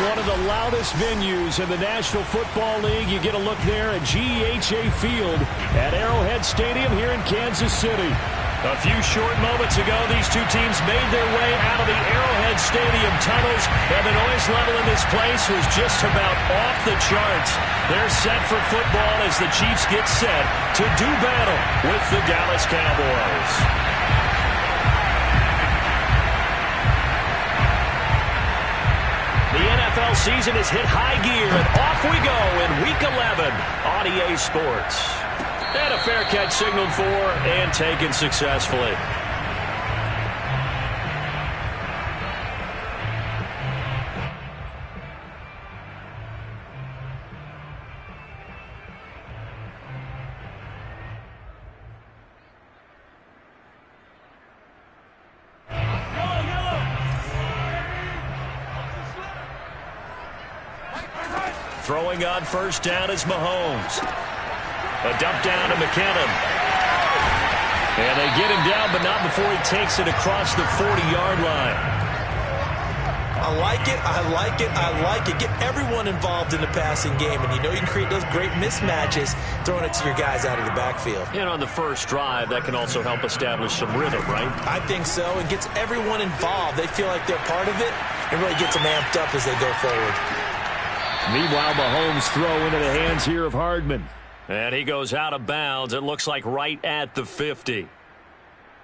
one of the loudest venues in the National Football League. You get a look there at GEHA Field at Arrowhead Stadium here in Kansas City. A few short moments ago, these two teams made their way out of the Arrowhead Stadium tunnels, and the noise level in this place was just about off the charts. They're set for football as the Chiefs get set to do battle with the Dallas Cowboys. The NFL season has hit high gear, and off we go in Week 11 on EA Sports. And a fair catch signaled for and taken successfully. Throwing on first down is Mahomes. A dump down to McKinnon. And they get him down, but not before he takes it across the 40-yard line. I like it, I like it, I like it. Get everyone involved in the passing game, and you know you can create those great mismatches throwing it to your guys out of the backfield. And on the first drive, that can also help establish some rhythm, right? I think so. It gets everyone involved. They feel like they're part of it. It really gets them amped up as they go forward. Meanwhile, Mahomes throw into the hands here of Hardman. And he goes out of bounds. It looks like right at the 50.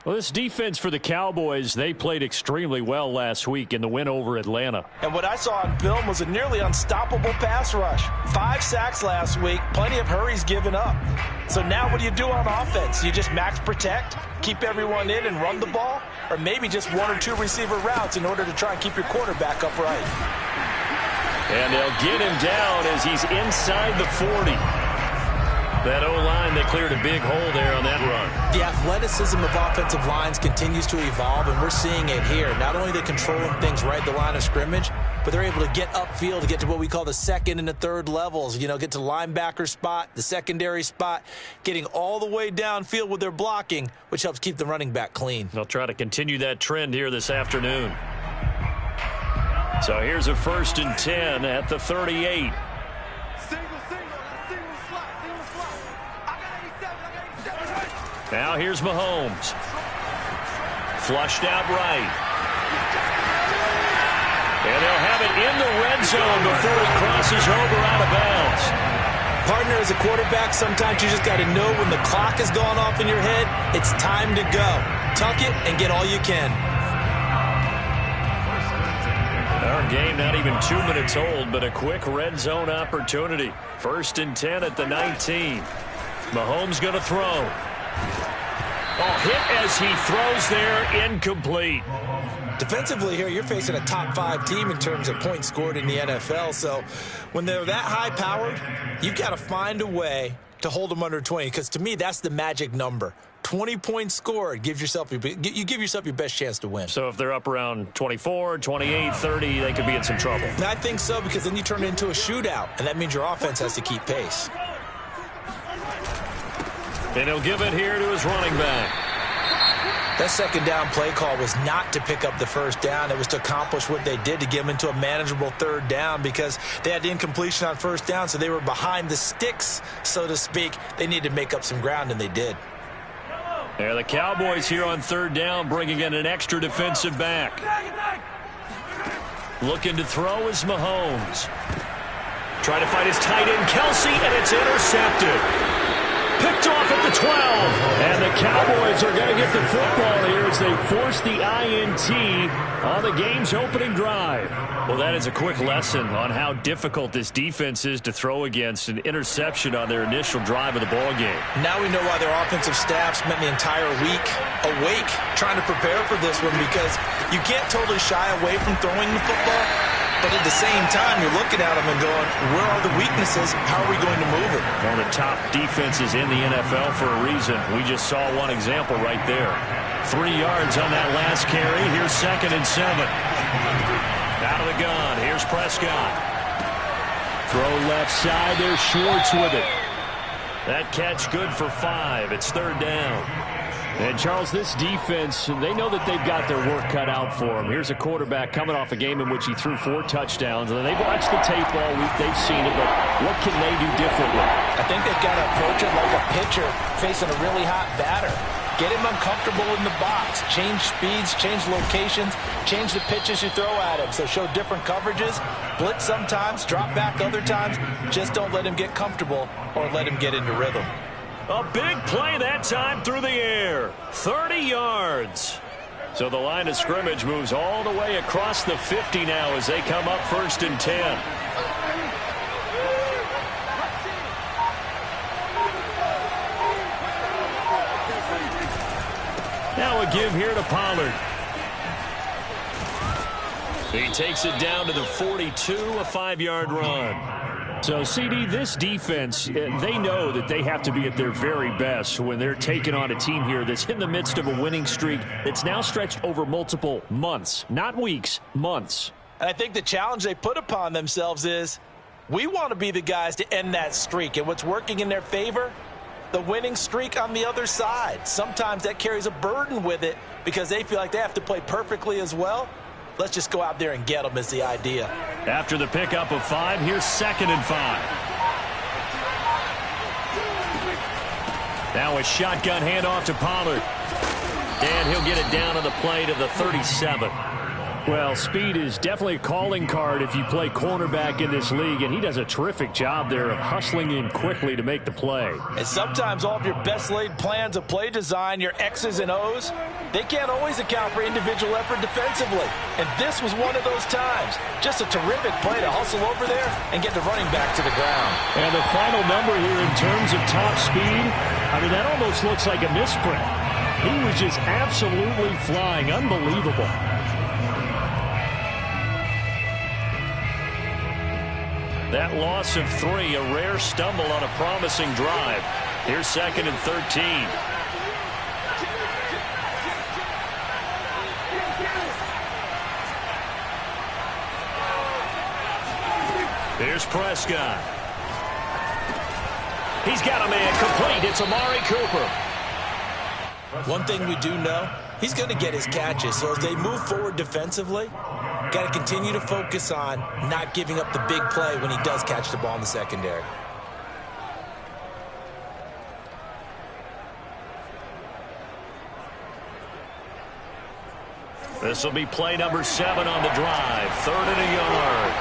Well, this defense for the Cowboys, they played extremely well last week in the win over Atlanta. And what I saw on film was a nearly unstoppable pass rush. 5 sacks last week, plenty of hurries given up. So now what do you do on offense? You just max protect, keep everyone in and run the ball? Or maybe just 1 or 2 receiver routes in order to try and keep your quarterback upright? And they'll get him down as he's inside the 40. That O-line, they cleared a big hole there on that run. The athleticism of offensive lines continues to evolve, and we're seeing it here. Not only are they controlling things right at the line of scrimmage, but they're able to get upfield to get to what we call the second and the third levels. You know, get to the linebacker spot, the secondary spot, getting all the way downfield with their blocking, which helps keep the running back clean. They'll try to continue that trend here this afternoon. So here's a 1st and 10 at the 38. Now here's Mahomes. Flushed out right. And they'll have it in the red zone before he crosses over out of bounds. Partner, as a quarterback, sometimes you just got to know when the clock has gone off in your head, it's time to go. Tuck it and get all you can. Our game not even 2 minutes old, but a quick red zone opportunity. 1st and 10 at the 19. Mahomes going to throw. Oh, hit as he throws there, incomplete. Defensively here, you're facing a top 5 team in terms of points scored in the NFL. So when they're that high-powered, you've got to find a way to hold them under 20. Because to me, that's the magic number. 20 points scored, you give yourself your best chance to win. So if they're up around 24, 28, 30, they could be in some trouble. And I think so, because then you turn it into a shootout, and that means your offense has to keep pace. And he'll give it here to his running back. That second down play call was not to pick up the first down. It was to accomplish what they did, to get them into a manageable 3rd down, because they had the incompletion on first down, so they were behind the sticks, so to speak. They needed to make up some ground, and they did. Yeah, the Cowboys here on 3rd down, bringing in an extra defensive back. Looking to throw is Mahomes. Trying to find his tight end, Kelsey, and it's intercepted. Picked off at the 12. And the Cowboys are going to get the football here as they force the INT on the game's opening drive. Well, that is a quick lesson on how difficult this defense is to throw against. An interception on their initial drive of the ball game. Now we know why their offensive staff spent the entire week awake trying to prepare for this one, because you can't totally shy away from throwing the football. But at the same time, you're looking at them and going, where are the weaknesses? How are we going to move it? One of the top defenses in the NFL for a reason. We just saw one example right there. 3 yards on that last carry. Here's 2nd and 7. Out of the gun. Here's Prescott. Throw left side. There's Schwartz with it. That catch good for 5. It's 3rd down. And, Charles, this defense, they know that they've got their work cut out for them. Here's a quarterback coming off a game in which he threw 4 touchdowns. And they've watched the tape all week. They've seen it, but what can they do differently? I think they've got to approach it like a pitcher facing a really hot batter. Get him uncomfortable in the box. Change speeds, change locations, change the pitches you throw at him. So show different coverages, blitz sometimes, drop back other times. Just don't let him get comfortable or let him get into rhythm. A big play that time through the air. 30 yards. So the line of scrimmage moves all the way across the 50 now as they come up 1st and 10. Now a give here to Pollard. He takes it down to the 42, a 5-yard run. So, CD, this defense, they know that they have to be at their very best when they're taking on a team here that's in the midst of a winning streak that's now stretched over multiple months, not weeks, months. And I think the challenge they put upon themselves is we want to be the guys to end that streak. And what's working in their favor? The winning streak on the other side. Sometimes that carries a burden with it because they feel like they have to play perfectly as well. Let's just go out there and get them is the idea. After the pickup of 5, here's 2nd and 5. Now a shotgun handoff to Pollard. And he'll get it down on the play to the 37. Well, speed is definitely a calling card if you play cornerback in this league, and he does a terrific job there of hustling in quickly to make the play. And sometimes all of your best laid plans of play design, your X's and O's, they can't always account for individual effort defensively. And this was one of those times. Just a terrific play to hustle over there and get the running back to the ground. And the final number here in terms of top speed, I mean, that almost looks like a misprint. He was just absolutely flying. Unbelievable. That loss of 3, a rare stumble on a promising drive. Here's 2nd and 13. Here's Prescott. He's got a man complete. It's Amari Cooper. One thing we do know, he's going to get his catches. So as they move forward defensively, got to continue to focus on not giving up the big play when he does catch the ball in the secondary. This will be play number 7 on the drive. 3rd and a yard.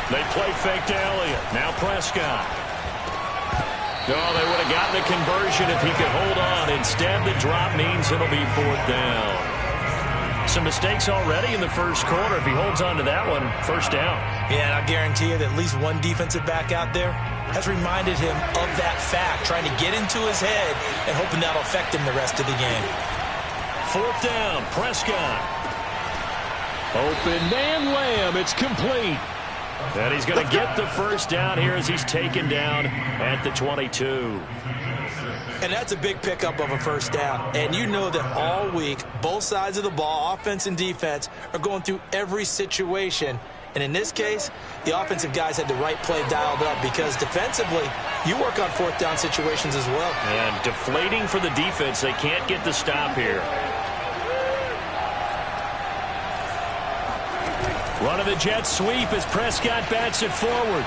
They play fake to Elliott. Now Prescott. No, they would have gotten the conversion if he could hold on. Instead, the drop means it'll be 4th down. Some mistakes already in the first quarter. If he holds on to that one, 1st down. Yeah, and I guarantee you that at least one defensive back out there has reminded him of that fact, trying to get into his head and hoping that'll affect him the rest of the game. 4th down, Prescott. Open man, Lamb. It's complete. And he's going to get the 1st down here as he's taken down at the 22. And that's a big pickup of a 1st down. And you know that all week, both sides of the ball, offense and defense, are going through every situation. And in this case, the offensive guys had the right play dialed up because defensively, you work on 4th down situations as well. And deflating for the defense. They can't get the stop here. Run of the jet sweep as Prescott bats it forward.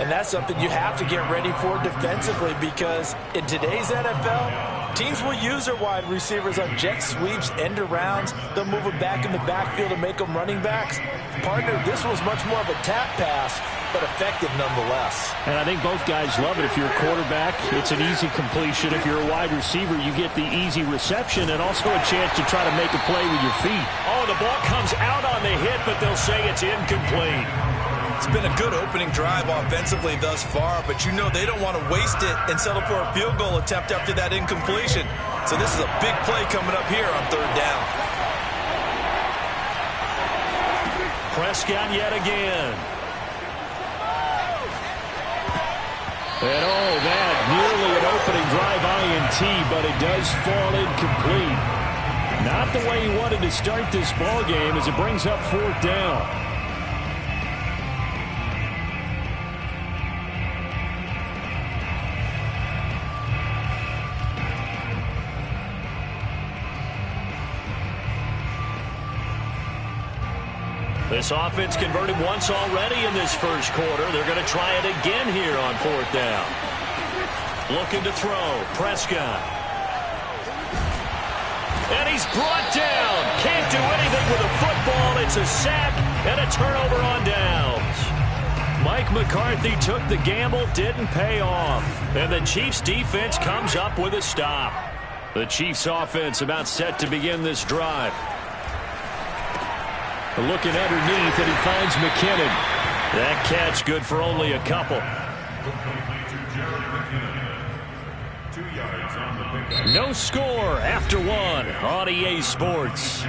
And that's something you have to get ready for defensively because in today's NFL, teams will use their wide receivers on jet sweeps, end arounds. They'll move them back in the backfield and make them running backs. Partner, this was much more of a tap pass, but effective nonetheless. And I think both guys love it. If you're a quarterback, it's an easy completion. If you're a wide receiver, you get the easy reception and also a chance to try to make a play with your feet. Oh, the ball comes out on the hit, but they'll say it's incomplete. It's been a good opening drive offensively thus far, but you know they don't want to waste it and settle for a field goal attempt after that incompletion. So this is a big play coming up here on 3rd down. Prescott yet again. And oh, that nearly an opening drive INT, but it does fall incomplete. Not the way he wanted to start this ball game as it brings up 4th down. This offense converted once already in this first quarter. They're going to try it again here on fourth down. Looking to throw. Prescott. And he's brought down. Can't do anything with a football. It's a sack and a turnover on downs. Mike McCarthy took the gamble, didn't pay off. And the Chiefs defense comes up with a stop. The Chiefs offense about set to begin this drive. Looking underneath, and he finds McKinnon. That catch good for only a couple. No score after one on EA Sports.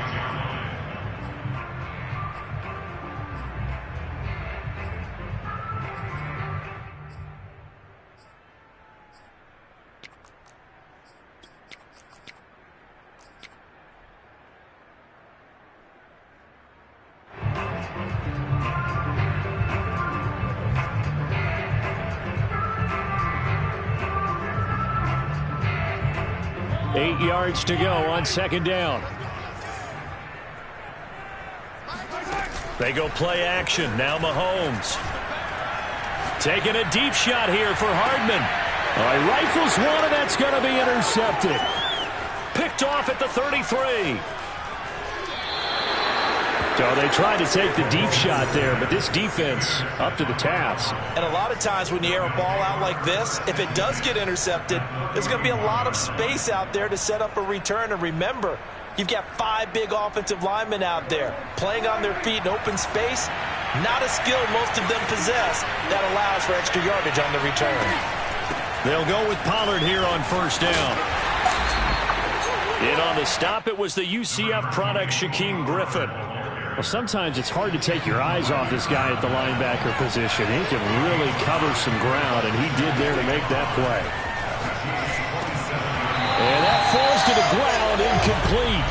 Eight yards to go on second down. They go play action. Now Mahomes. Taking a deep shot here for Hardman. He rifles one, and that's going to be intercepted. Picked off at the 33. So they tried to take the deep shot there, but this defense up to the task. And a lot of times when you air a ball out like this, if it does get intercepted, there's going to be a lot of space out there to set up a return. And remember, you've got 5 big offensive linemen out there playing on their feet in open space. Not a skill most of them possess that allows for extra yardage on the return. They'll go with Pollard here on first down. In on the stop, it was the UCF product, Shaquem Griffin. Well, sometimes it's hard to take your eyes off this guy at the linebacker position. He can really cover some ground, and he did there to make that play. And that falls to the ground, incomplete.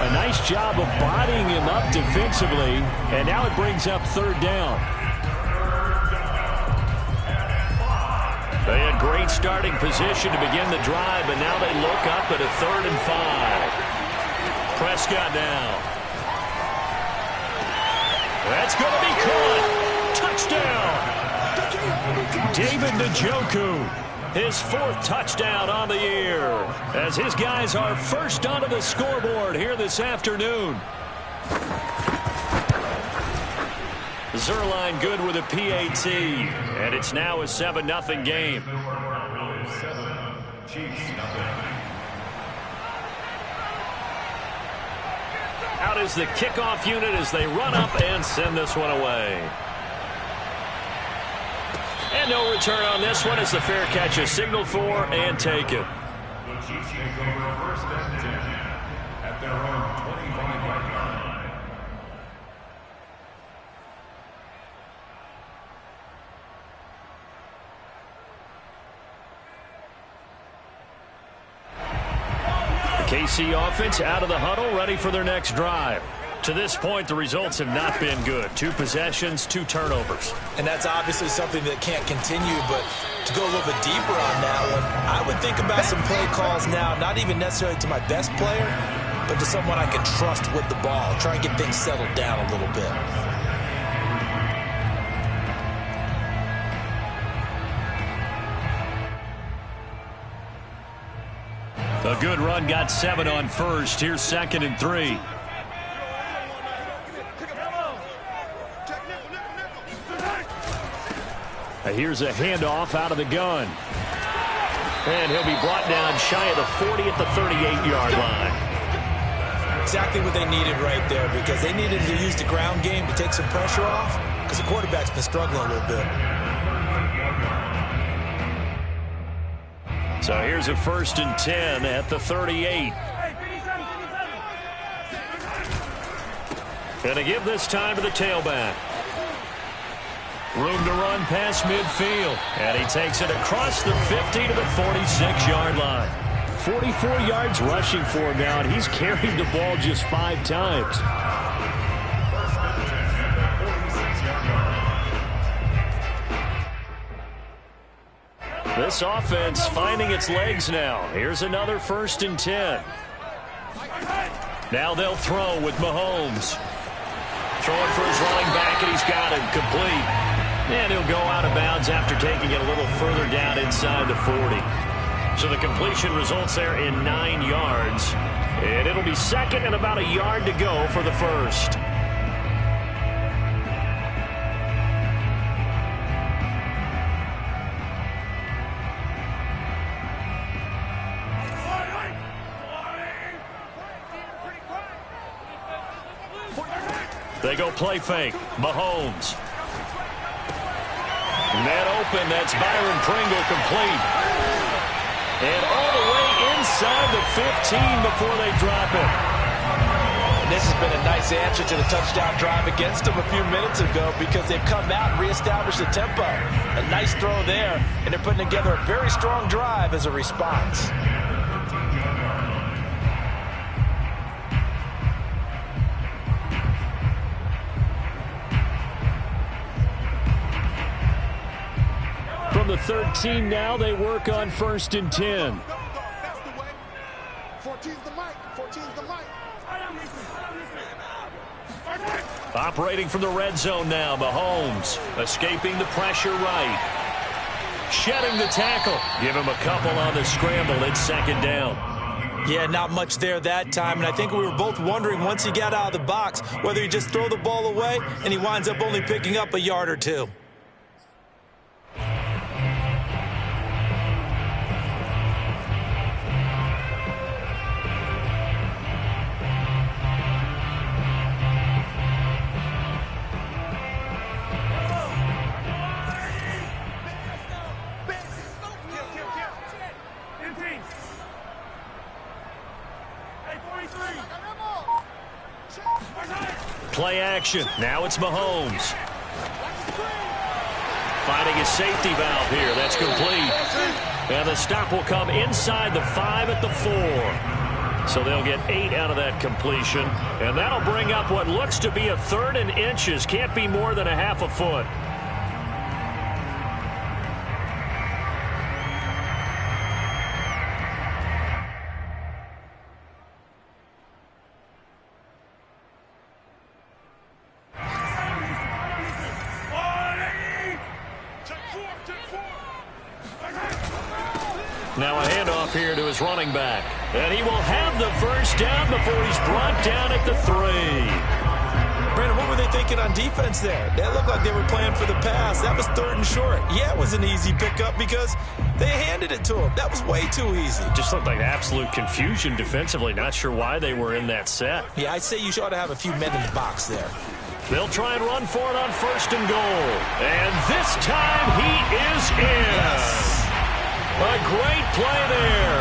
A nice job of bodying him up defensively, and now it brings up third down. They had great starting position to begin the drive, but now they look up at a 3rd and 5. Prescott now. That's going to be caught. Touchdown. David Njoku, his 4th touchdown on the year, as his guys are first onto the scoreboard here this afternoon. Zerline good with a PAT, and it's now a 7-0 game. Out is the kickoff unit as they run up and send this one away. And no return on this one as the fair catch is signaled for and taken. The Chiefs take over first and 10 at their own 25-yard line. KC offense out of the huddle, ready for their next drive. To this point, the results have not been good. 2 possessions, 2 turnovers. And that's obviously something that can't continue, but to go a little bit deeper on that one, I would think about some play calls now, not even necessarily to my best player, but to someone I can trust with the ball. Try and get things settled down a little bit. A good run, got 7 on first. Here's 2nd and 3. Here's a handoff out of the gun. And he'll be brought down shy of the 40 at the 38-yard line. Exactly what they needed right there, because they needed to use the ground game to take some pressure off, because the quarterback's been struggling a little bit. So here's a 1st and 10 at the 38. Gonna give this time to the tailback. Room to run past midfield. And he takes it across the 50 to the 46-yard line. 44 yards rushing for him now, and he's carried the ball just 5 times. This offense finding its legs now. Here's another 1st and 10. Now they'll throw with Mahomes. Throwing for his running back, and he's got it complete. And he'll go out of bounds after taking it a little further down inside the 40. So the completion results there in 9 yards. And it'll be second and about a yard to go for the first. They go play fake. Mahomes. Net open. That's Byron Pringle complete. And all the way inside the 15 before they drop it. And this has been a nice answer to the touchdown drive against them a few minutes ago because they've come out and reestablished the tempo. A nice throw there, and they're putting together a very strong drive as a response. From the 13 now, they work on 1st and 10. That's the way. 14's the mic. 14's the mic. Operating from the red zone now, Mahomes escaping the pressure right. Shedding the tackle. Give him a couple on the scramble. It's 2nd down. Yeah, not much there that time, and I think we were both wondering once he got out of the box whether he just throw the ball away and he winds up only picking up a yard or two. Play action. Now it's Mahomes. Finding his safety valve here. That's complete. And the stop will come inside the 5 at the 4. So they'll get 8 out of that completion. And that'll bring up what looks to be a 3rd and inches. Can't be more than a half a foot. Now a handoff here to his running back. And he will have the first down before he's brought down at the 3. Brandon, what were they thinking on defense there? That looked like they were playing for the pass. That was 3rd and short. Yeah, it was an easy pickup because they handed it to him. That was way too easy. Just looked like absolute confusion defensively. Not sure why they were in that set. Yeah, I'd say you ought to have a few men in the box there. They'll try and run for it on 1st and goal. And this time he is in. Yes. A great play there.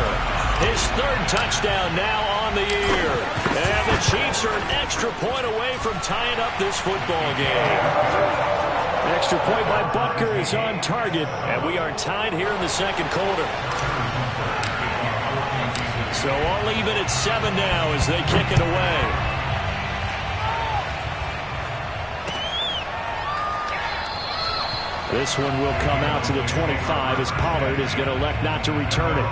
His 3rd touchdown now on the year. And the Chiefs are an extra point away from tying up this football game. Extra point by Butker is on target. And we are tied here in the 2nd quarter. So all even at 7 now as they kick it away. This one will come out to the 25 as Pollard is going to elect not to return it.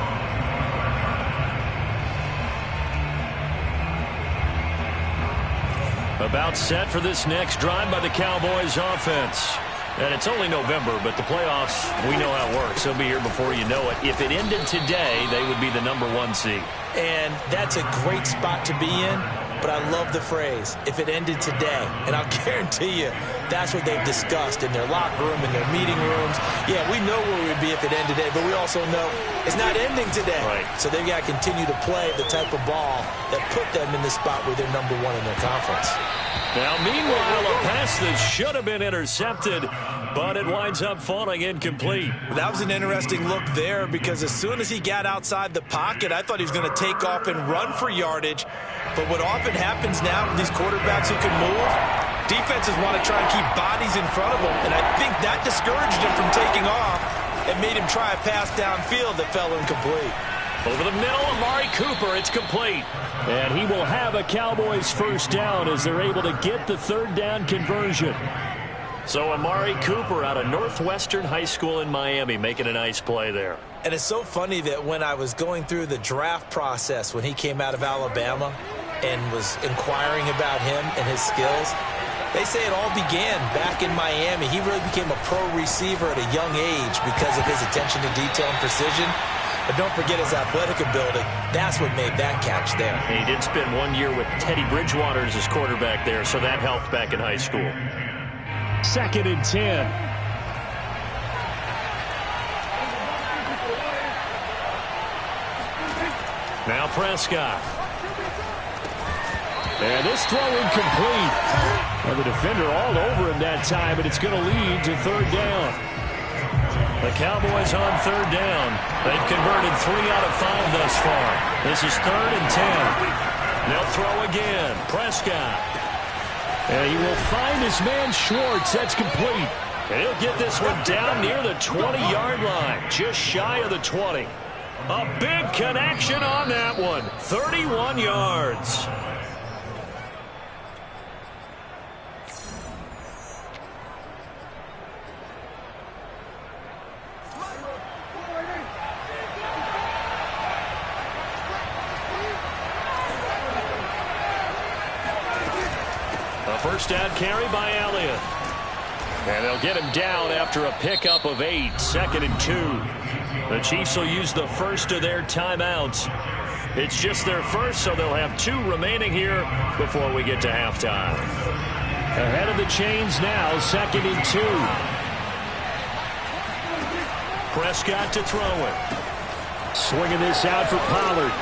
About set for this next drive by the Cowboys offense. And it's only November, but the playoffs, we know how it works. They'll be here before you know it. If it ended today, they would be the #1 seed. And that's a great spot to be in. But I love the phrase, if it ended today. And I'll guarantee you, that's what they've discussed in their locker room, in their meeting rooms. Yeah, we know where we'd be if it ended today, but we also know it's not ending today. Right. So they've got to continue to play the type of ball that put them in the spot where they're #1 in their conference. Now, meanwhile, a pass that should have been intercepted, but it winds up falling incomplete. That was an interesting look there because as soon as he got outside the pocket, I thought he was going to take off and run for yardage. But what often happens now with these quarterbacks who can move, defenses want to try and keep bodies in front of them, and I think that discouraged him from taking off and made him try a pass downfield that fell incomplete. Over the middle, Amari Cooper, it's complete. And he will have a Cowboys first down as they're able to get the 3rd down conversion. So Amari Cooper out of Northwestern High School in Miami making a nice play there. And it's so funny that when I was going through the draft process when he came out of Alabama and was inquiring about him and his skills, They say it all began back in Miami. He really became a pro receiver at a young age because of his attention to detail and precision. But don't forget his athletic ability. That's what made that catch there. And he did spend 1 year with Teddy Bridgewater as his quarterback there, so that helped back in high school. 2nd and 10. Now Prescott. And this throw incomplete. And the defender all over him that time, and it's going to lead to 3rd down. The Cowboys on 3rd down. They've converted 3 out of 5 thus far. This is 3rd and 10. They'll throw again. Prescott. And he will find his man Schwartz. That's complete. And he'll get this one down near the 20-yard line, just shy of the 20. A big connection on that one. 31 yards. A first down carry by Elliott. And they'll get him down after a pickup of 8. 2nd and 2. The Chiefs will use the first of their timeouts. It's just their first, so they'll have 2 remaining here before we get to halftime. Ahead of the chains now, 2nd and 2. Prescott to throw it. Swinging this out for Pollard.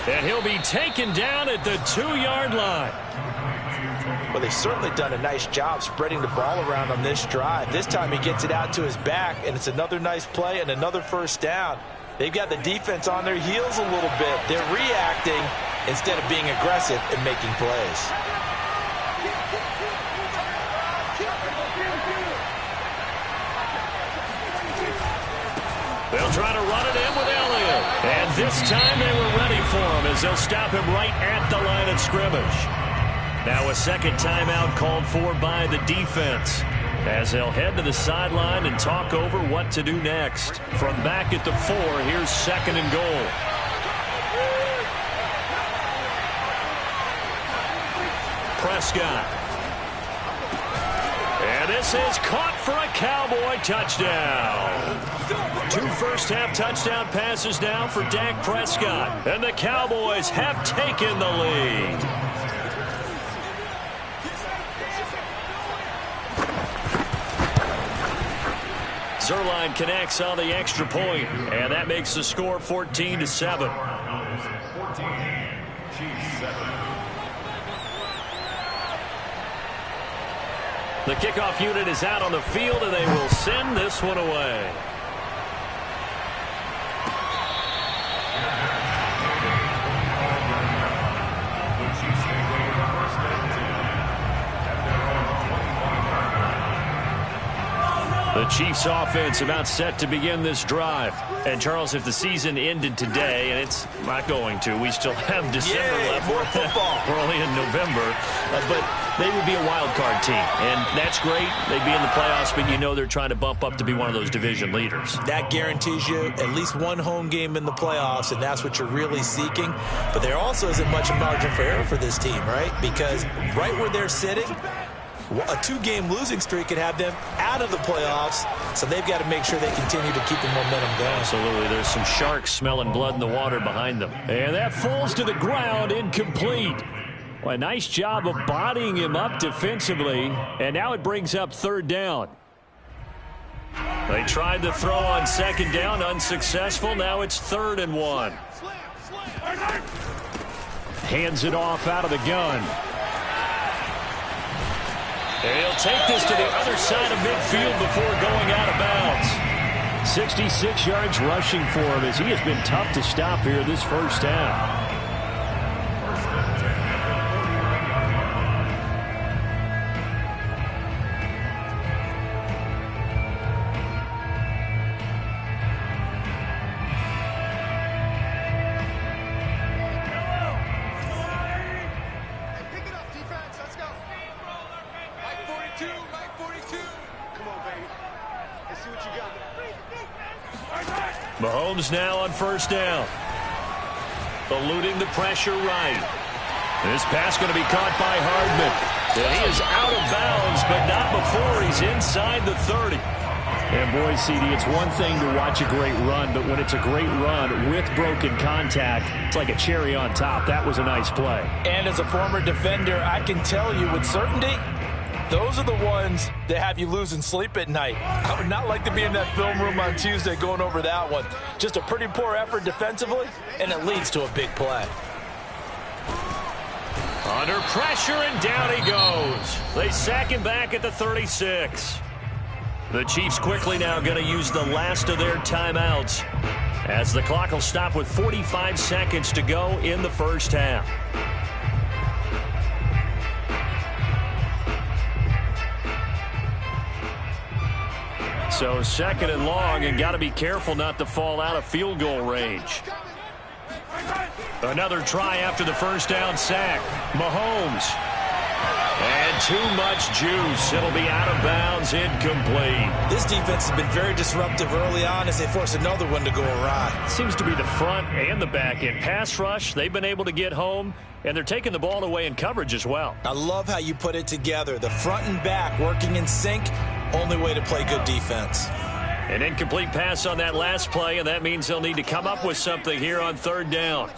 And he'll be taken down at the 2-yard line. Well, they've certainly done a nice job spreading the ball around on this drive. This time he gets it out to his back, and it's another nice play and another first down. They've got the defense on their heels a little bit. They're reacting instead of being aggressive and making plays. They'll try to run it in with Elliott. And this time they were ready for him as they'll stop him right at the line of scrimmage. Now a second timeout called for by the defense as they'll head to the sideline and talk over what to do next. From back at the 4, here's 2nd and goal. Prescott. And this is caught for a Cowboy touchdown. 2 first-half touchdown passes now for Dak Prescott. And the Cowboys have taken the lead. Zerline connects on the extra point, and that makes the score 14-7. 14, Chiefs 7. The kickoff unit is out on the field, and they will send this one away. The Chiefs offense about set to begin this drive. And Charles, if the season ended today, and it's not going to, we still have December left. More football. We're only in November, but they would be a wild card team, and that's great. They'd be in the playoffs, but you know they're trying to bump up to be one of those division leaders. That guarantees you at least one home game in the playoffs, and that's what you're really seeking. But there also isn't much margin for error for this team, right? Because right where they're sitting, a 2-game losing streak could have them out of the playoffs, so they've got to make sure they continue to keep the momentum going. Absolutely. There's some sharks smelling blood in the water behind them. And that falls to the ground, incomplete. Well, a nice job of bodying him up defensively, and now it brings up 3rd down. They tried to throw on 2nd down, unsuccessful. Now it's 3rd and 1. Hands it off out of the gun. And he'll take this to the other side of midfield before going out of bounds. 66 yards rushing for him as he has been tough to stop here this first half. Mahomes now on 1st down. Eluding the pressure right. This pass going to be caught by Hardman. And he is out of bounds, but not before he's inside the 30. And boy, CD, it's one thing to watch a great run, but when it's a great run with broken contact, it's like a cherry on top. That was a nice play. And as a former defender, I can tell you with certainty, those are the ones that have you losing sleep at night. I would not like to be in that film room on Tuesday going over that one. Just a pretty poor effort defensively, and it leads to a big play. Under pressure, and down he goes. They sack him back at the 36. The Chiefs quickly now going to use the last of their timeouts as the clock will stop with 45 seconds to go in the first half. So second and long, and got to be careful not to fall out of field goal range. Another try after the first down sack. Mahomes. And too much juice. It'll be out of bounds, incomplete. This defense has been very disruptive early on as they force another one to go awry. Seems to be the front and the back end. Pass rush, they've been able to get home, and they're taking the ball away in coverage as well. I love how you put it together. The front and back working in sync, only way to play good defense. An incomplete pass on that last play, and that means they'll need to come up with something here on third down.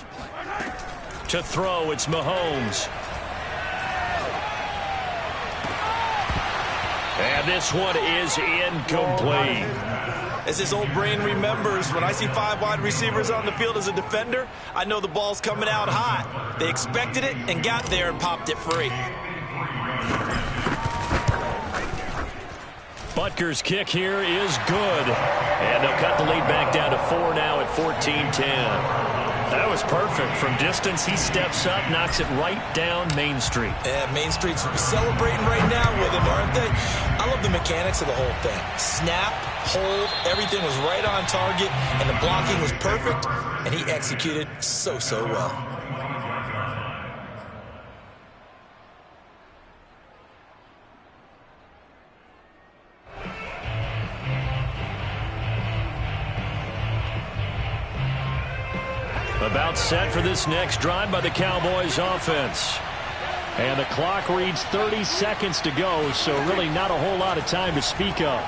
To throw, it's Mahomes. And this one is incomplete. As his old brain remembers, when I see 5 wide receivers on the field as a defender, I know the ball's coming out hot. They expected it and got there and popped it free. Butker's kick here is good. And they'll cut the lead back down to 4 now at 14-10. That was perfect. From distance, he steps up, knocks it right down Main Street. Yeah, Main Street's celebrating right now with him, aren't they? I love the mechanics of the whole thing. Snap, hold, everything was right on target, and the blocking was perfect, and he executed so well. About set for this next drive by the Cowboys offense. And the clock reads 30 seconds to go, so really not a whole lot of time to speak of.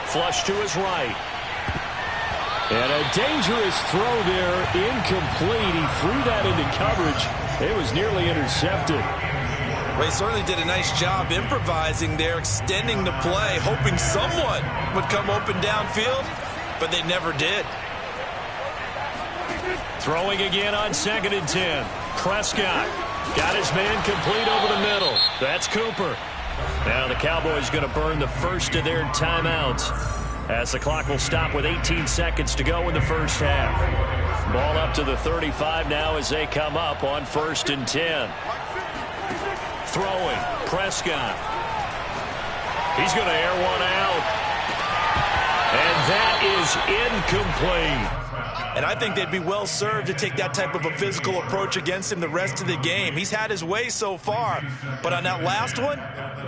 Flush to his right. And a dangerous throw there, incomplete. He threw that into coverage. It was nearly intercepted. Well, he certainly did a nice job improvising there, extending the play, hoping someone would come open downfield, but they never did. Throwing again on 2nd and 10. Prescott got his man complete over the middle. That's Cooper. Now the Cowboys going to burn the first of their timeouts as the clock will stop with 18 seconds to go in the first half. Ball up to the 35 now as they come up on 1st and 10. Throwing. Prescott. He's going to air one out. And that is incomplete. And I think they'd be well served to take that type of a physical approach against him the rest of the game. He's had his way so far, but on that last one,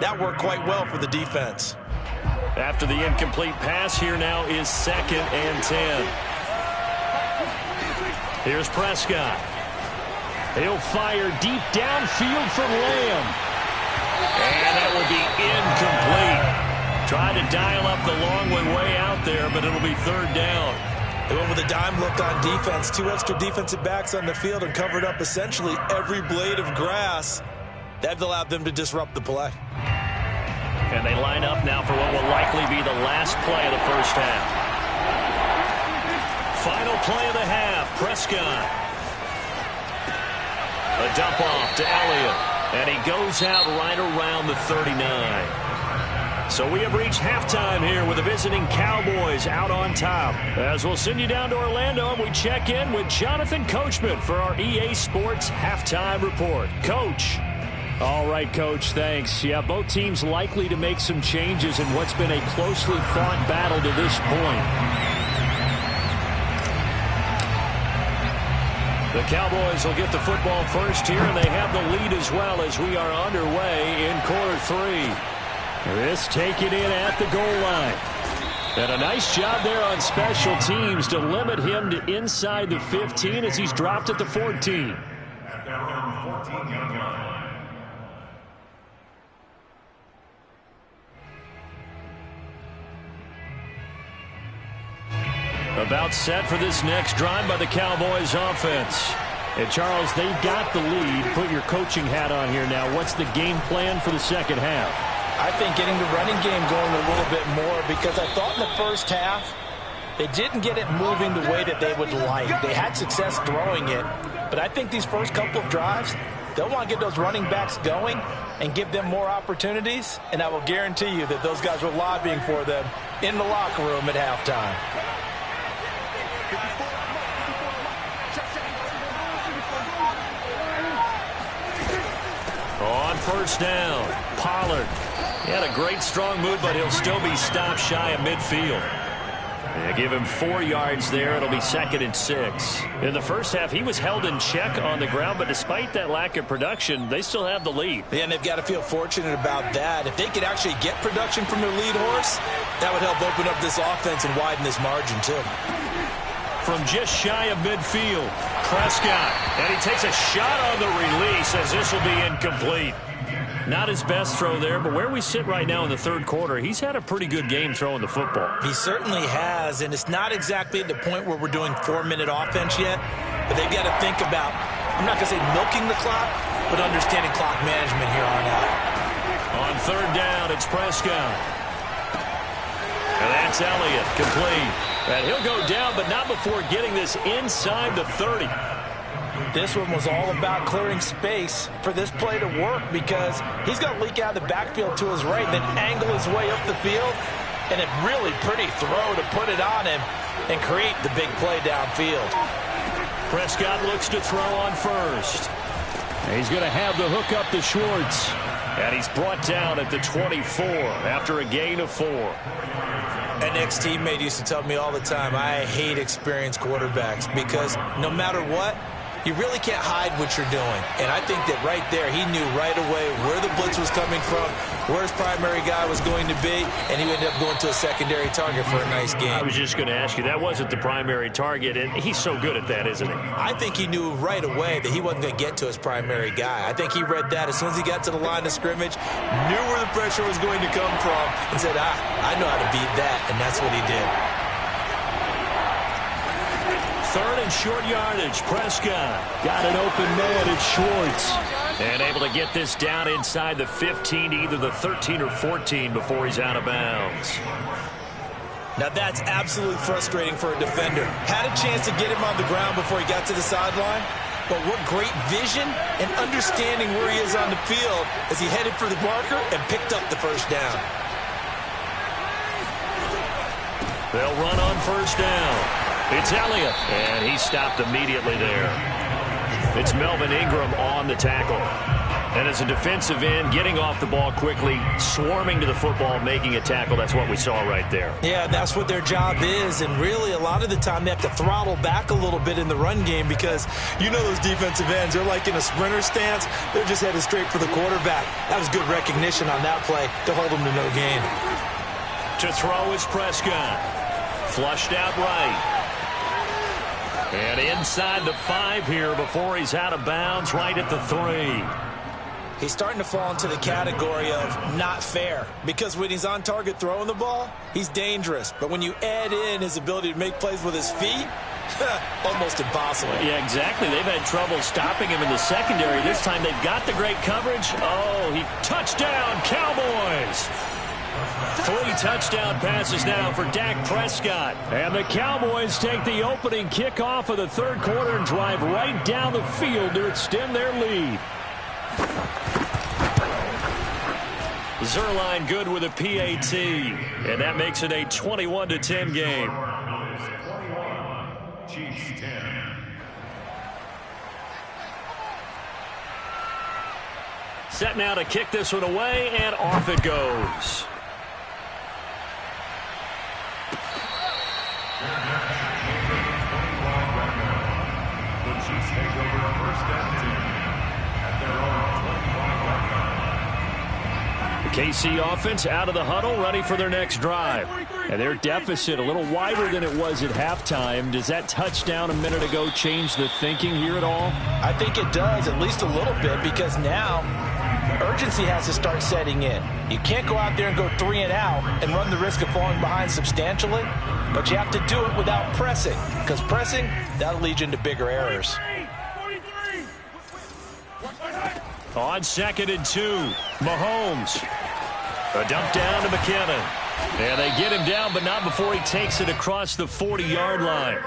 that worked quite well for the defense. After the incomplete pass, here now is 2nd and 10. Here's Prescott. He'll fire deep downfield from Lamb. And that will be incomplete. Trying to dial up the long way out there, but it'll be 3rd down. They went with a dime look on defense. 2 extra defensive backs on the field and covered up essentially every blade of grass. That allowed them to disrupt the play. And they line up now for what will likely be the last play of the first half. Final play of the half. Prescott. A dump off to Elliott. And he goes out right around the 39. So we have reached halftime here with the visiting Cowboys out on top. As we'll send you down to Orlando, and we check in with Jonathan Coachman for our EA Sports Halftime Report. Coach. All right, Coach, thanks. Yeah, both teams likely to make some changes in what's been a closely fought battle to this point. The Cowboys will get the football first here, and they have the lead as well as we are underway in quarter 3. This taken in at the goal line. And a nice job there on special teams to limit him to inside the 15 as he's dropped at the 14. at their own 14-yard line. About set for this next drive by the Cowboys offense. And Charles, they've got the lead. Put your coaching hat on here now. What's the game plan for the second half? I think getting the running game going a little bit more, because I thought in the first half they didn't get it moving the way that they would like. They had success throwing it, but I think these first couple of drives, they'll want to get those running backs going and give them more opportunities, and I will guarantee you that those guys were lobbying for them in the locker room at halftime. On first down, Pollard. He had a great strong move, but he'll still be stopped shy of midfield. They give him 4 yards there. It'll be 2nd and 6. In the first half, he was held in check on the ground, but despite that lack of production, they still have the lead. Yeah, and they've got to feel fortunate about that. If they could actually get production from their lead horse, that would help open up this offense and widen this margin, too. From just shy of midfield, Prescott. And he takes a shot on the release as this will be incomplete. Not his best throw there, but where we sit right now in the third quarter, he's had a pretty good game throwing the football. He certainly has, and it's not exactly at the point where we're doing 4-minute offense yet, but they've got to think about, I'm not going to say milking the clock, but understanding clock management here on out. On third down, it's Prescott. And that's Elliott, complete. And he'll go down, but not before getting this inside the 30. This one was all about clearing space for this play to work, because he's going to leak out of the backfield to his right, then angle his way up the field, and a really pretty throw to put it on him and create the big play downfield. Prescott looks to throw on first. He's going to have the hook up to Schwartz. And he's brought down at the 24 after a gain of 4. An ex-teammate used to tell me all the time, I hate experienced quarterbacks, because no matter what, you really can't hide what you're doing. And I think that right there, he knew right away where the blitz was coming from, where his primary guy was going to be, and he ended up going to a secondary target for a nice game. I was just going to ask you, that wasn't the primary target, and he's so good at that, isn't he? I think he knew right away that he wasn't going to get to his primary guy. I think he read that as soon as he got to the line of scrimmage, knew where the pressure was going to come from, and said, I know how to beat that, and that's what he did. Third and short yardage, Prescott. Got an open man, it's Schwartz. And able to get this down inside the 15, either the 13 or 14 before he's out of bounds. Now that's absolutely frustrating for a defender. Had a chance to get him on the ground before he got to the sideline, but what great vision and understanding where he is on the field as he headed for the marker and picked up the first down. They'll run on first down. It's Elliott, and he stopped immediately there. It's Melvin Ingram on the tackle. And as a defensive end, getting off the ball quickly, swarming to the football, making a tackle, that's what we saw right there. Yeah, that's what their job is, and really a lot of the time they have to throttle back a little bit in the run game, because you know those defensive ends, they're like in a sprinter stance, they're just headed straight for the quarterback. That was good recognition on that play to hold them to no gain. To throw is Prescott. Flushed out right. And inside the 5 here before he's out of bounds, right at the 3. He's starting to fall into the category of not fair, because when he's on target throwing the ball, he's dangerous. But when you add in his ability to make plays with his feet, almost impossible. Yeah, exactly. They've had trouble stopping him in the secondary. This time they've got the great coverage. Oh, he touchdown, Cowboys! 3 touchdown passes now for Dak Prescott. And the Cowboys take the opening kickoff of the third quarter and drive right down the field to extend their lead. Zerline good with a PAT. And that makes it a 21-10 game. 21, Chiefs 10. Set now to kick this one away, and off it goes. The Chiefs take over first down 10 at their own 25-yard line. The KC offense out of the huddle, ready for their next drive. And their deficit a little wider than it was at halftime. Does that touchdown a minute ago change the thinking here at all? I think it does, at least a little bit, because now urgency has to start setting in. You can't go out there and go 3 and out and run the risk of falling behind substantially, but you have to do it without pressing, because pressing, that'll lead you into bigger errors. On 2nd and 2, Mahomes. A dump down to McKinnon. And they get him down, but not before he takes it across the 40-yard line.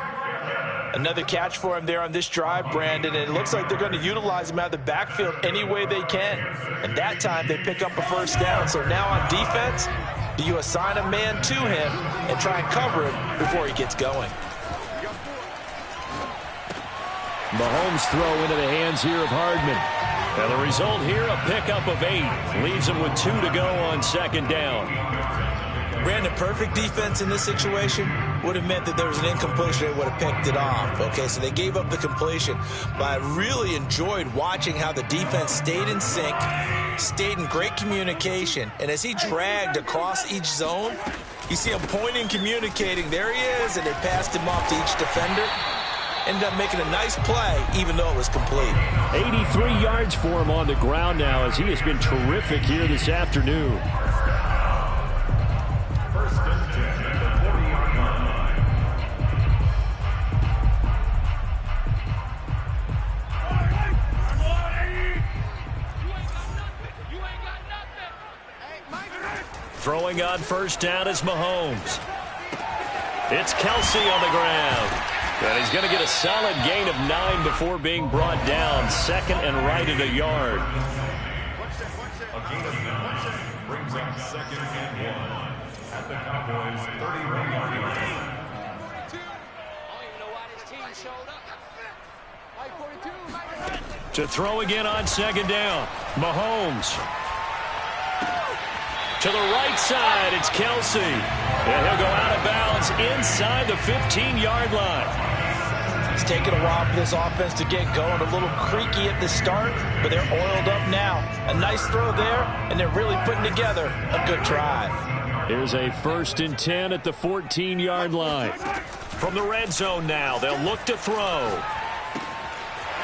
Another catch for him there on this drive, Brandon, and it looks like they're going to utilize him out of the backfield any way they can. And that time they pick up a first down. So now on defense, do you assign a man to him and try and cover him before he gets going? Mahomes throw into the hands here of Hardman. And the result here, a pickup of 8. Leaves him with 2 to go on 2nd down. Brandon, perfect defense in this situation would have meant that there was an incompletion. They would have picked it off. Okay, so they gave up the completion. But I really enjoyed watching how the defense stayed in sync, stayed in great communication. And as he dragged across each zone, you see him pointing, communicating. There he is, and they passed him off to each defender. Ended up making a nice play, even though it was complete. 83 yards for him on the ground now, as he has been terrific here this afternoon. First and 10 at the 40-yard line. Throwing on first down is Mahomes. It's Kelsey on the ground. And he's going to get a solid gain of 9 before being brought down. 2nd and right at a yard. A gain of 9 brings up 2nd and 1 at the Cowboys' 31-yard line. To throw again on 2nd down. Mahomes. To the right side, it's Kelsey. And he'll go out of bounds inside the 15-yard line. It's taken a while for this offense to get going. A little creaky at the start, but they're oiled up now. A nice throw there, and they're really putting together a good drive. Here's a 1st and 10 at the 14-yard line. From the red zone now, they'll look to throw.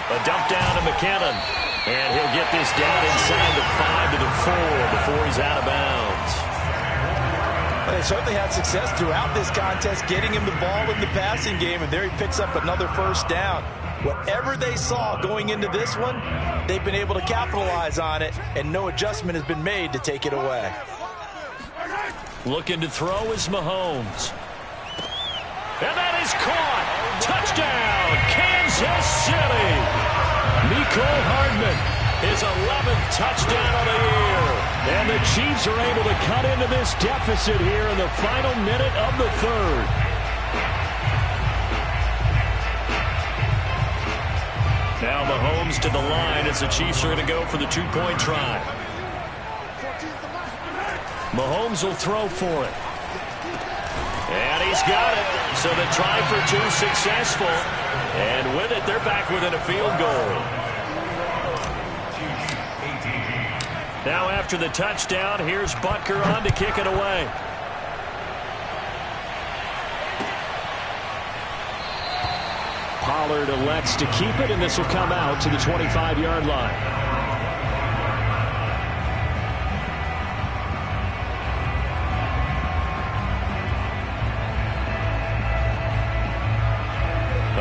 A dump down to McKinnon. And he'll get this down inside the 5 to the 4 before he's out of bounds. Well, they certainly had success throughout this contest, getting him the ball in the passing game, and there he picks up another first down. Whatever they saw going into this one, they've been able to capitalize on it, and no adjustment has been made to take it away. Looking to throw is Mahomes. And that is caught. Touchdown, Kansas City. Mecole Hardman, his 11th touchdown of the year. And the Chiefs are able to cut into this deficit here in the final minute of the 3rd. Now Mahomes to the line as the Chiefs are going to go for the 2-point try. Mahomes will throw for it. And he's got it. So the try for 2 successful. And with it, they're back within a field goal. Now after the touchdown, here's Butker on to kick it away. Pollard elects to keep it, and this will come out to the 25-yard line.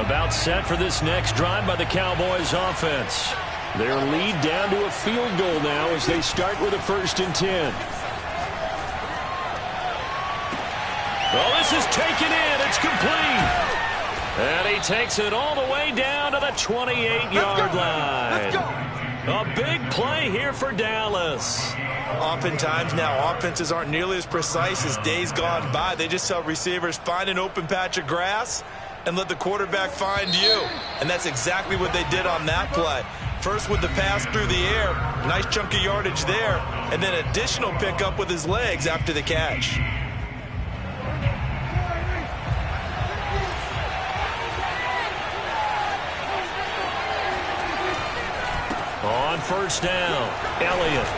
About set for this next drive by the Cowboys offense. Their lead down to a field goal now as they start with a 1st and 10. Well, this is taken in. It's complete. And he takes it all the way down to the 28-yard line. A big play here for Dallas. Oftentimes now, offenses aren't nearly as precise as days gone by. They just tell receivers, find an open patch of grass and let the quarterback find you. And that's exactly what they did on that play. First with the pass through the air, nice chunk of yardage there, and then additional pickup with his legs after the catch. On 1st down, Elliott.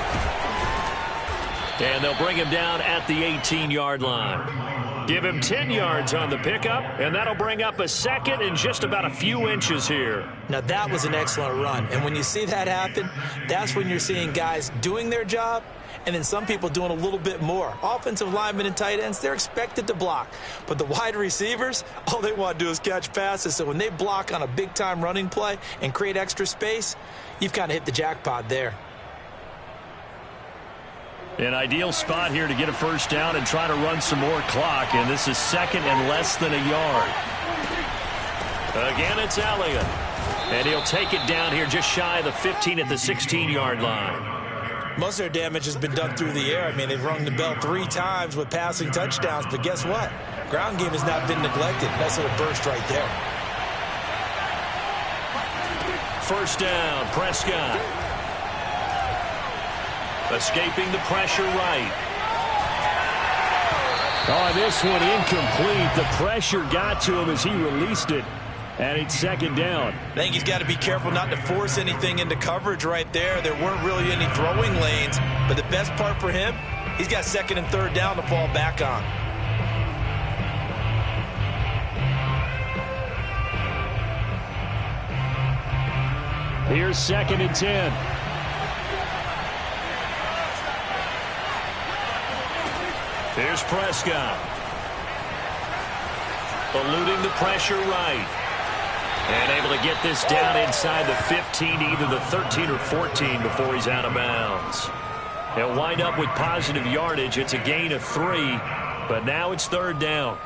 And they'll bring him down at the 18-yard line. Give him 10 yards on the pickup, and that'll bring up a second and just about a few inches here. Now, that was an excellent run. And when you see that happen, that's when you're seeing guys doing their job and then some people doing a little bit more. Offensive linemen and tight ends, they're expected to block. But the wide receivers, all they want to do is catch passes. So when they block on a big-time running play and create extra space, you've kind of hit the jackpot there. An ideal spot here to get a first down and try to run some more clock. And this is second and less than a yard. Again, it's Elliott. And he'll take it down here just shy of the 15 at the 16-yard line. Most of their damage has been done through the air. I mean, they've rung the bell 3 times with passing touchdowns. But guess what? Ground game has not been neglected. Nice little burst right there. First down, Prescott. Escaping the pressure right. Oh, this one incomplete. The pressure got to him as he released it. And it's second down. I think he's got to be careful not to force anything into coverage right there. There weren't really any throwing lanes. But the best part for him, he's got second and third down to fall back on. Here's second and 10. Here's Prescott. Eluding the pressure right. And able to get this down inside the 15, either the 13 or 14 before he's out of bounds. He'll wind up with positive yardage. It's a gain of 3, but now it's third down.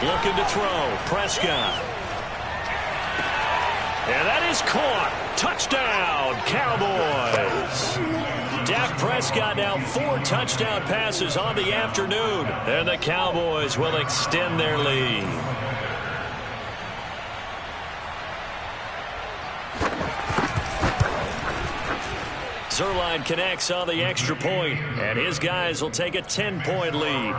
Looking to throw. Prescott. And that is caught. Touchdown, Cowboys. Dak Prescott now 4 touchdown passes on the afternoon. And the Cowboys will extend their lead. Zerline connects on the extra point, and his guys will take a 10-point lead.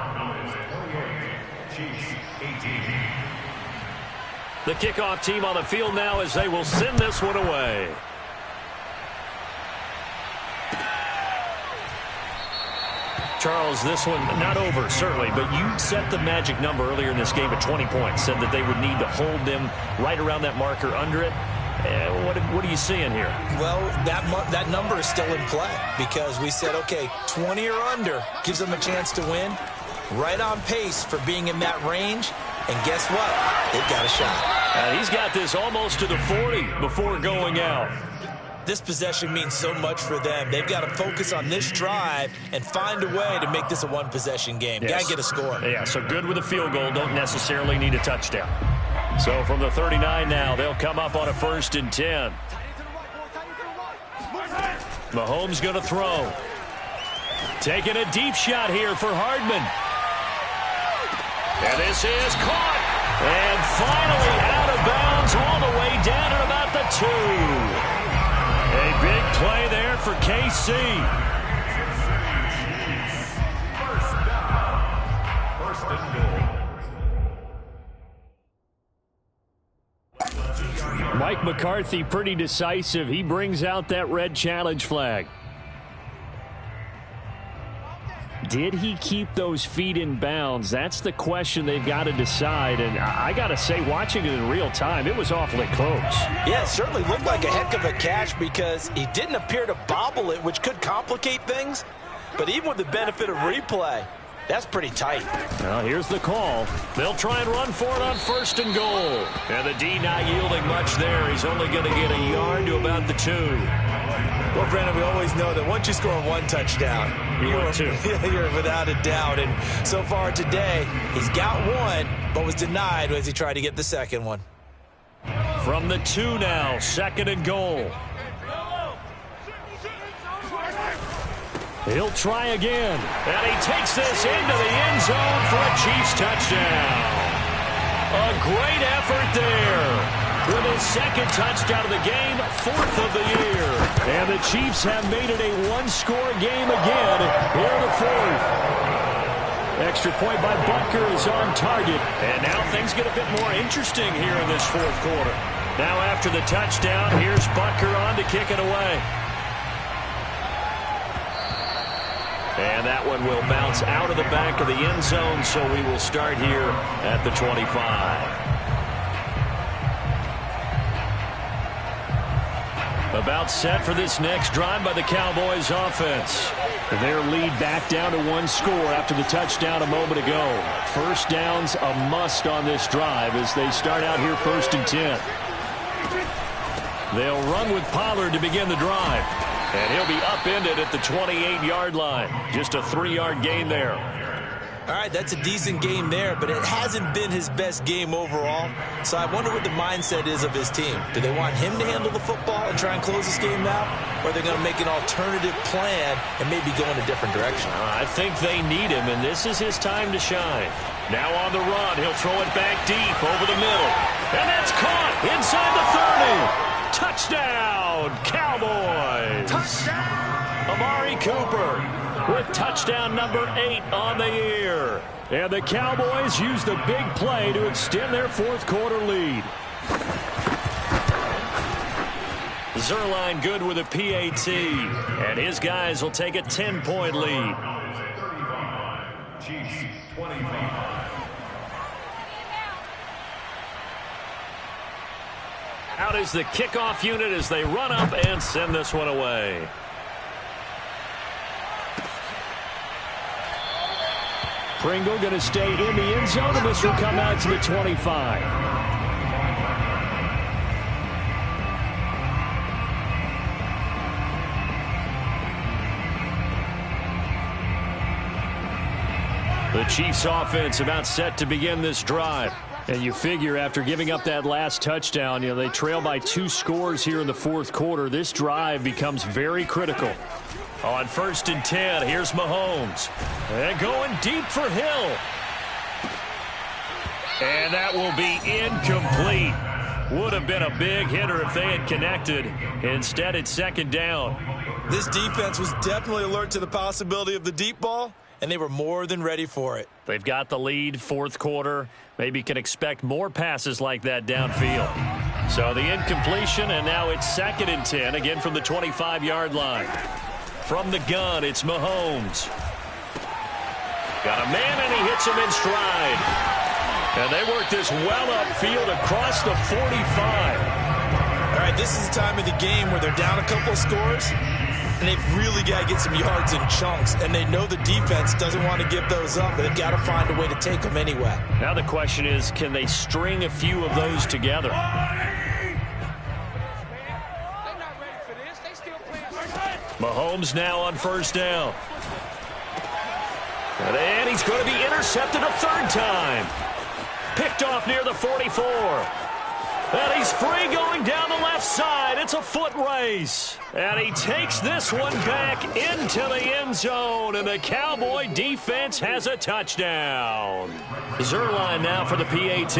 The kickoff team on the field now as they will send this one away. Charles, this one not over, certainly, but you set the magic number earlier in this game at 20 points. Said that they would need to hold them right around that marker under it. What are you seeing here? Well, that number is still in play because we said, okay, 20 or under gives them a chance to win. Right on pace for being in that range. And guess what? They've got a shot. He's got this almost to the 40 before going out. This possession means so much for them. They've got to focus on this drive and find a way to make this a one-possession game. Yes. Got to get a score. Yeah, so good with a field goal. Don't necessarily need a touchdown. So from the 39 now, they'll come up on a 1st and 10. Mahomes going to throw. Taking a deep shot here for Hardman. And this is caught. And finally out of bounds all the way down at about the 2. A big play there for KC. First and goal. Mike McCarthy pretty decisive. He brings out that red challenge flag. Did he keep those feet in bounds? That's the question they've got to decide. And I got to say, watching it in real time, it was awfully close. Yeah, it certainly looked like a heck of a catch because he didn't appear to bobble it, which could complicate things. But even with the benefit of replay, that's pretty tight. Well, here's the call. They'll try and run for it on 1st and goal. And the D not yielding much there. He's only going to get a yard to about the 2. Well, Brandon, we always know that once you score 1 touchdown, you're without a doubt. And so far today, he's got 1, but was denied as he tried to get the second one. From the 2 now, 2nd and goal. He'll try again. And he takes this into the end zone for a Chiefs touchdown. A great effort there. With his 2nd touchdown of the game, 4th of the year. And the Chiefs have made it a 1-score game again here in the 4th. Extra point by Butker is on target. And now things get a bit more interesting here in this fourth quarter. Now after the touchdown, here's Butker on to kick it away. And that one will bounce out of the back of the end zone, so we will start here at the 25. About set for this next drive by the Cowboys offense. Their lead back down to one score after the touchdown a moment ago. First down's a must on this drive as they start out here 1st and 10. They'll run with Pollard to begin the drive. And he'll be upended at the 28-yard line. Just a 3-yard gain there. All right, that's a decent game there, but it hasn't been his best game overall. So I wonder what the mindset is of his team. Do they want him to handle the football and try and close this game out? Or are they going to make an alternative plan and maybe go in a different direction? I think they need him, and this is his time to shine. Now on the run, he'll throw it back deep over the middle. And that's caught inside the 30. Touchdown, Cowboys! Touchdown! Amari Cooper with touchdown number 8 on the year. And the Cowboys use the big play to extend their fourth quarter lead. Zerline good with a PAT. And his guys will take a 10-point lead. 35, Chiefs 25. Out is the kickoff unit as they run up and send this one away. Pringle going to stay in the end zone, and this will come out to the 25. The Chiefs offense about set to begin this drive. And you figure after giving up that last touchdown, they trail by 2 scores here in the fourth quarter. This drive becomes very critical. On 1st and 10, here's Mahomes. And going deep for Hill. And that will be incomplete. Would have been a big hitter if they had connected. Instead, it's 2nd down. This defense was definitely alert to the possibility of the deep ball, and they were more than ready for it. They've got the lead, fourth quarter. Maybe can expect more passes like that downfield. So the incompletion, and now it's 2nd and 10, again from the 25-yard line. From the gun, it's Mahomes. Got a man, and he hits him in stride. And they work this well upfield across the 45. All right, this is the time of the game where they're down a couple of scores, and they've really got to get some yards in chunks, and they know the defense doesn't want to give those up, but they've got to find a way to take them anyway. Now the question is, can they string a few of those together? Mahomes now on 1st down. And he's going to be intercepted a 3rd time. Picked off near the 44. And he's free going down the left side. It's a foot race. And he takes this one back into the end zone. And the Cowboy defense has a touchdown. Zerline now for the PAT.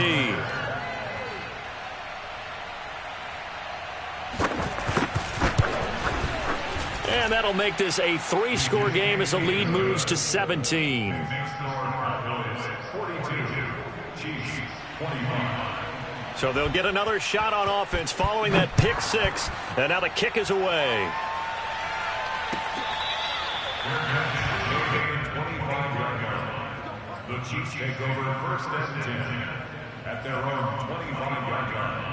And that'll make this a 3-score game as the lead moves to 17. So they'll get another shot on offense following that pick 6. And now the kick is away. The Chiefs take over 1st and 10 at their own 25-yard line.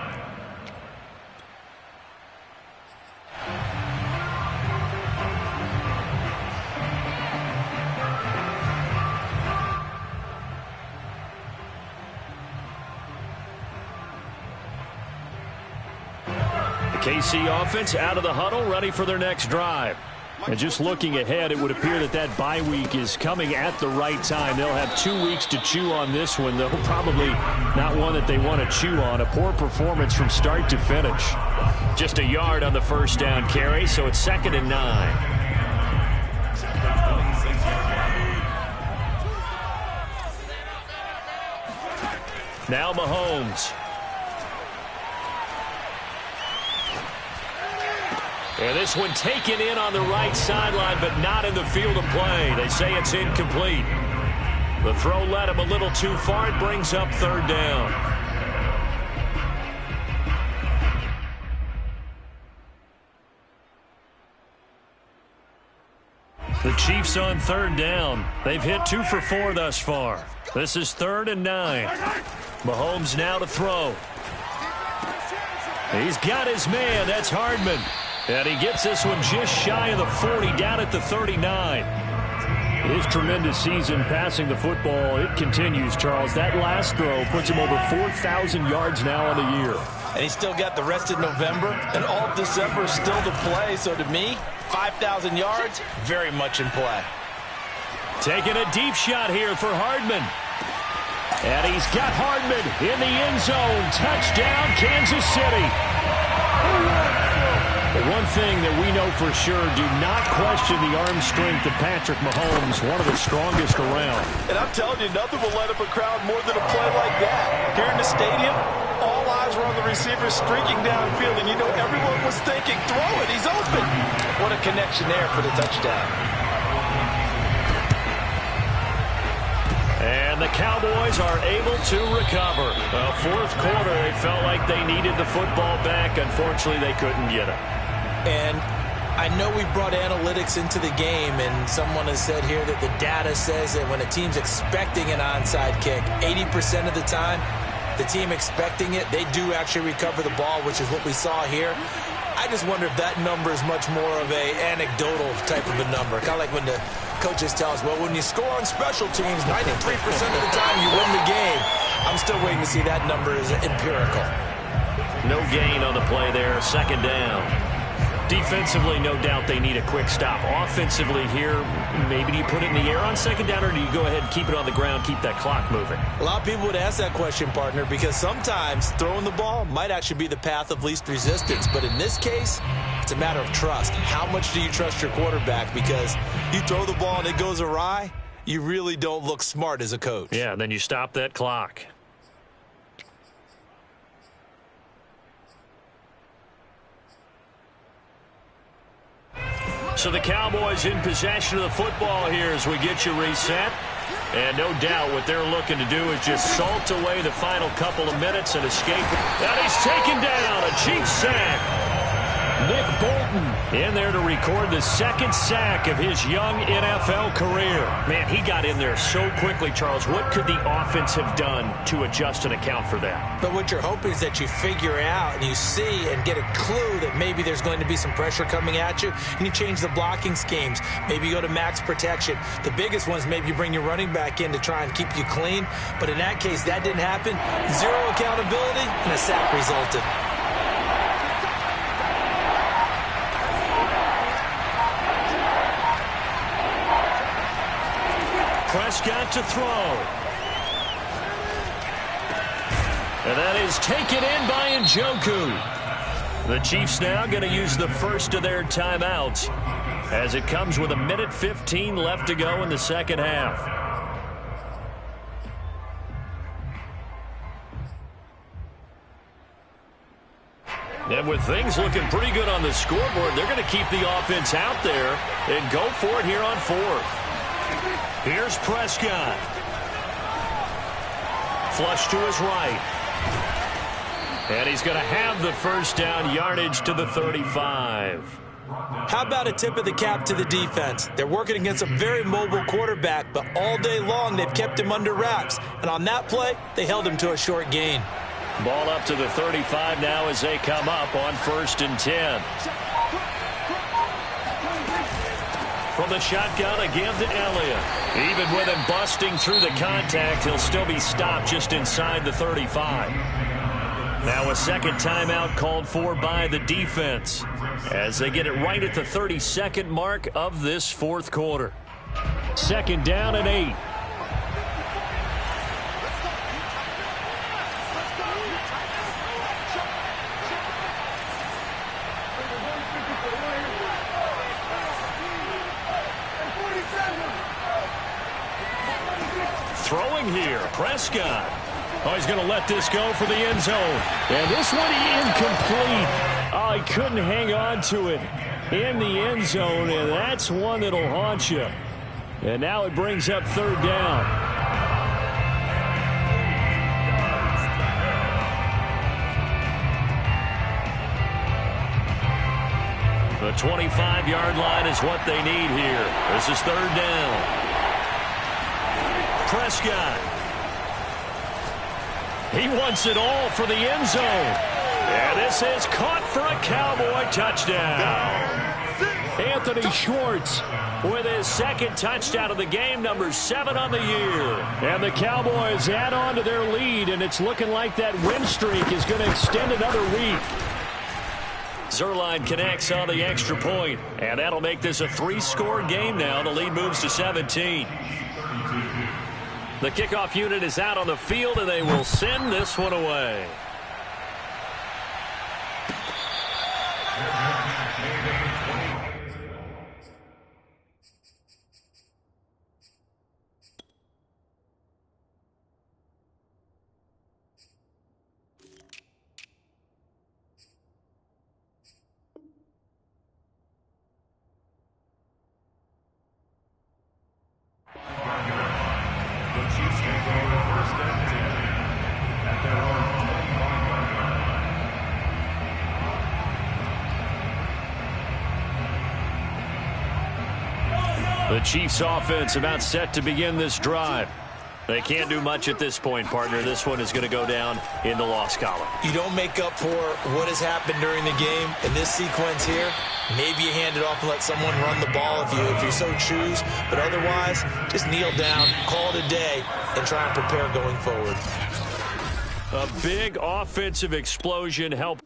KC offense out of the huddle, ready for their next drive. And just looking ahead, it would appear that that bye week is coming at the right time. They'll have 2 weeks to chew on this one, though probably not one that they want to chew on. A poor performance from start to finish. Just a yard on the 1st down carry, so it's 2nd and 9. Now Mahomes. And this one taken in on the right sideline, but not in the field of play. They say it's incomplete. The throw led him a little too far. It brings up third down. The Chiefs on third down. They've hit 2 for 4 thus far. This is 3rd and 9. Mahomes now to throw. He's got his man. That's Hardman. And he gets this one just shy of the 40, down at the 39. His tremendous season passing the football, it continues, Charles. That last throw puts him over 4,000 yards now on the year. And he's still got the rest of November and all of December still to play. So to me, 5,000 yards, very much in play. Taking a deep shot here for Hardman. And he's got Hardman in the end zone. Touchdown, Kansas City. The one thing that we know for sure, do not question the arm strength of Patrick Mahomes, one of the strongest around. And I'm telling you, nothing will light up a crowd more than a play like that. Here in the stadium, all eyes were on the receiver streaking downfield, and you know everyone was thinking, throw it, he's open. What a connection there for the touchdown. And the Cowboys are able to recover. Well, fourth quarter, they felt like they needed the football back. Unfortunately, they couldn't get it. And I know we brought analytics into the game, and someone has said here that the data says that when a team's expecting an onside kick, 80% of the time, the team expecting it, they do actually recover the ball, which is what we saw here. I just wonder if that number is much more of a anecdotal type of a number. Kind of like when the coaches tell us, well, when you score on special teams, 93% of the time you win the game. I'm still waiting to see that number is empirical. No gain on the play there, second down. Defensively, no doubt they need a quick stop. Offensively here, maybe do you put it in the air on second down, or do you go ahead and keep it on the ground, keep that clock moving? A lot of people would ask that question, partner, because sometimes throwing the ball might actually be the path of least resistance. But in this case, it's a matter of trust. How much do you trust your quarterback? Because you throw the ball and it goes awry, you really don't look smart as a coach. Yeah, and then you stop that clock. So the Cowboys in possession of the football here as we get you reset. And no doubt what they're looking to do is just salt away the final couple of minutes and escape. And he's taken down, a Chiefs sack. Nick Bolton in there to record the second sack of his young NFL career. Man, he got in there so quickly, Charles. What could the offense have done to adjust and account for that? But what you're hoping is that you figure out and you see and get a clue that maybe there's going to be some pressure coming at you, and you change the blocking schemes. Maybe you go to max protection. The biggest one is maybe you bring your running back in to try and keep you clean. But in that case, that didn't happen. Zero accountability, and a sack resulted. Prescott to throw. And that is taken in by Njoku. The Chiefs now going to use the first of their timeouts as it comes with 1:15 left to go in the second half. And with things looking pretty good on the scoreboard, they're going to keep the offense out there and go for it here on fourth. Here's Prescott. Flush to his right. And he's going to have the first down, yardage to the 35. How about a tip of the cap to the defense? They're working against a very mobile quarterback, but all day long they've kept him under wraps. And on that play, they held him to a short gain. Ball up to the 35 now as they come up on 1st and 10. From the shotgun again to Elliott. Even with him busting through the contact, he'll still be stopped just inside the 35. Now a second timeout called for by the defense as they get it right at the 32nd mark of this fourth quarter. Second down and 8. Throwing here, Prescott. Oh, he's going to let this go for the end zone. And this one incomplete. Oh, he couldn't hang on to it in the end zone, and that's one that'll haunt you. And now it brings up third down. The 25-yard line is what they need here. This is third down. Prescott. He wants it all for the end zone. And this is caught for a Cowboy touchdown. Anthony Schwartz with his second touchdown of the game, number 7 on the year. And the Cowboys add on to their lead, and it's looking like that win streak is going to extend another week. Zerline connects on the extra point, and that'll make this a 3-score game now. The lead moves to 17. The kickoff unit is out on the field, and they will send this one away. The Chiefs offense about set to begin this drive. They can't do much at this point, partner. This one is going to go down in the loss column. You don't make up for what has happened during the game. In this sequence here, maybe you hand it off and let someone run the ball if you so choose. But otherwise, just kneel down, call it a day, and try and prepare going forward. A big offensive explosion helped.